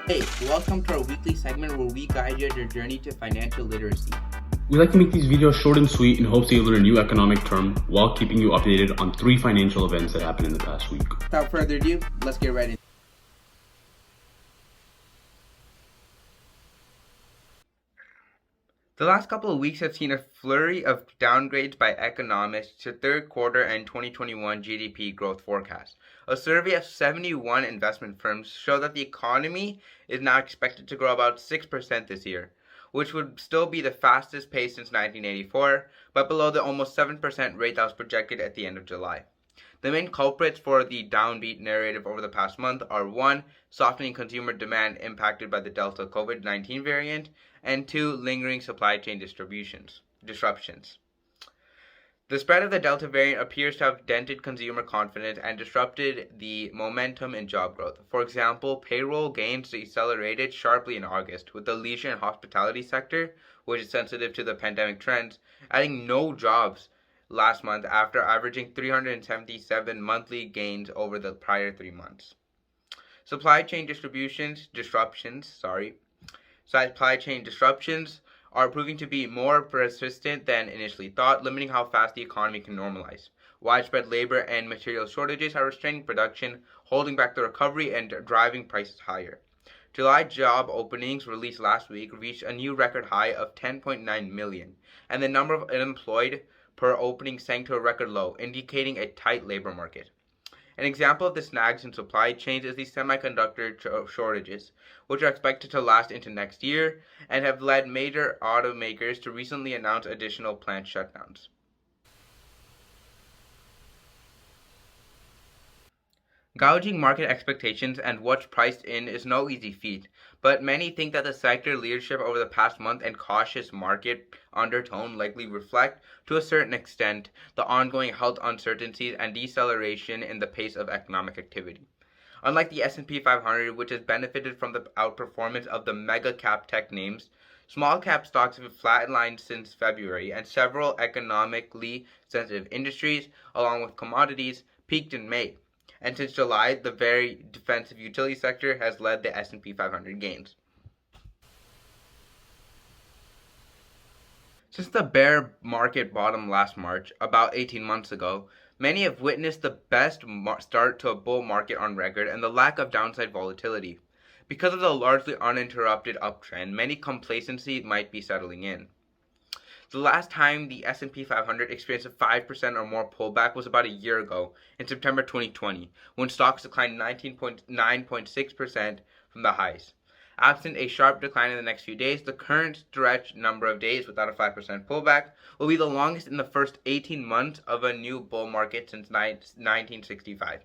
Hey, welcome to our weekly segment where we guide you on your journey to financial literacy. We like to make these videos short and sweet in hopes that you learn a new economic term while keeping you updated on 3 financial events that happened in the past week. Without further ado, let's get right into it. The last couple of weeks have seen a flurry of downgrades by economists to third quarter and 2021 GDP growth forecasts. A survey of 71 investment firms show that the economy is now expected to grow about 6% this year, which would still be the fastest pace since 1984, but below the almost 7% rate that was projected at the end of July. The main culprits for the downbeat narrative over the past month are 1. Softening consumer demand impacted by the Delta COVID-19 variant, and 2. Lingering supply chain disruptions. The spread of the Delta variant appears to have dented consumer confidence and disrupted the momentum in job growth. For example, payroll gains decelerated sharply in August, with the leisure and hospitality sector, which is sensitive to the pandemic trends, adding no jobs last month after averaging 377 monthly gains over the prior 3 months. Supply chain disruptions are proving to be more persistent than initially thought, limiting how fast the economy can normalize. Widespread labor and material shortages are restraining production, holding back the recovery and driving prices higher. July job openings released last week reached a new record high of 10.9 million, and the number of unemployed per opening sank to a record low, indicating a tight labor market. An example of the snags in supply chains is the semiconductor shortages, which are expected to last into next year and have led major automakers to recently announce additional plant shutdowns. Gouging market expectations and what's priced in is no easy feat, but many think that the sector leadership over the past month and cautious market undertone likely reflect, to a certain extent, the ongoing health uncertainties and deceleration in the pace of economic activity. Unlike the S&P 500, which has benefited from the outperformance of the mega-cap tech names, small-cap stocks have flatlined since February, and several economically sensitive industries, along with commodities, peaked in May. And since July, the very defensive utility sector has led the S&P 500 gains. Since the bear market bottom last March, about 18 months ago, many have witnessed the best start to a bull market on record and the lack of downside volatility. Because of the largely uninterrupted uptrend, many complacency might be settling in. The last time the S&P 500 experienced a 5% or more pullback was about a year ago, in September 2020, when stocks declined 9.6% from the highs. Absent a sharp decline in the next few days, the current stretch number of days without a 5% pullback will be the longest in the first 18 months of a new bull market since 1965.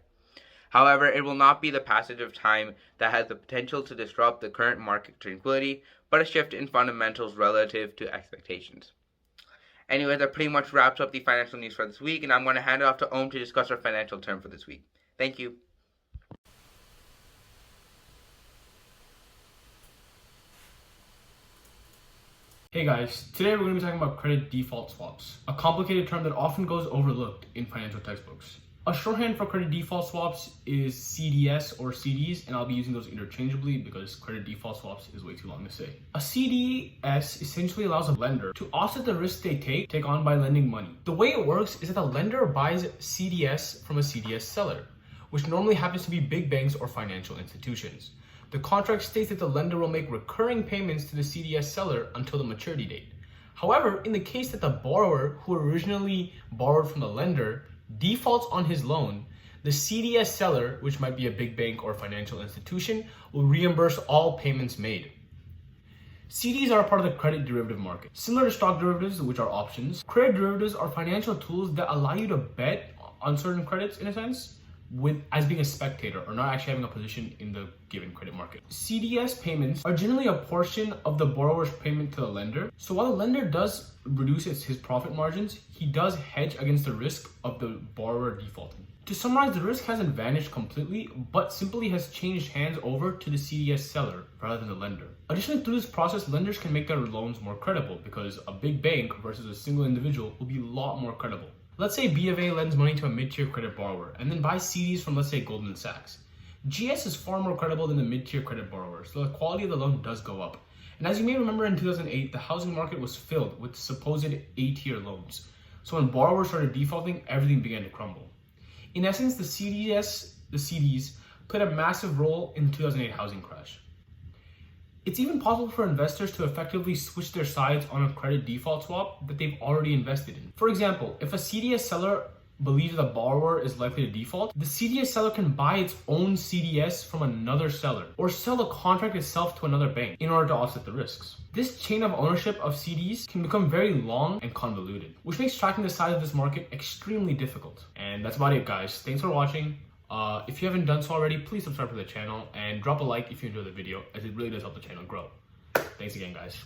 However, it will not be the passage of time that has the potential to disrupt the current market tranquility, but a shift in fundamentals relative to expectations. Anyway, that pretty much wraps up the financial news for this week, and I'm going to hand it off to Om to discuss our financial term for this week. Thank you. Hey guys, today we're going to be talking about credit default swaps, a complicated term that often goes overlooked in financial textbooks. A shorthand for credit default swaps is CDS or CDs, and I'll be using those interchangeably because credit default swaps is way too long to say. A CDS essentially allows a lender to offset the risk they take on by lending money. The way it works is that the lender buys CDS from a CDS seller, which normally happens to be big banks or financial institutions. The contract states that the lender will make recurring payments to the CDS seller until the maturity date. However, in the case that the borrower who originally borrowed from the lender defaults on his loan, the CDS seller, which might be a big bank or financial institution, will reimburse all payments made. CDs are a part of the credit derivative market. Similar to stock derivatives, which are options, credit derivatives are financial tools that allow you to bet on certain credits in a sense, as being a spectator or not actually having a position in the given credit market. CDS payments are generally a portion of the borrower's payment to the lender. So while the lender does reduce his profit margins, he does hedge against the risk of the borrower defaulting. To summarize, the risk hasn't vanished completely, but simply has changed hands over to the CDS seller rather than the lender. Additionally, through this process, lenders can make their loans more credible because a big bank versus a single individual will be a lot more credible. Let's say B of A lends money to a mid-tier credit borrower and then buys CDs from, let's say, Goldman Sachs. GS is far more credible than the mid-tier credit borrowers, so the quality of the loan does go up. And as you may remember, in 2008, the housing market was filled with supposed A-tier loans. So when borrowers started defaulting, everything began to crumble. In essence, the CDs played a massive role in the 2008 housing crash. It's even possible for investors to effectively switch their sides on a credit default swap that they've already invested in. For example, if a CDS seller believes the borrower is likely to default, the CDS seller can buy its own CDS from another seller or sell the contract itself to another bank in order to offset the risks. This chain of ownership of CDs can become very long and convoluted, which makes tracking the size of this market extremely difficult. And that's about it, guys. Thanks for watching. If you haven't done so already, please subscribe to the channel and drop a like if you enjoyed the video, as it really does help the channel grow. Thanks again, guys.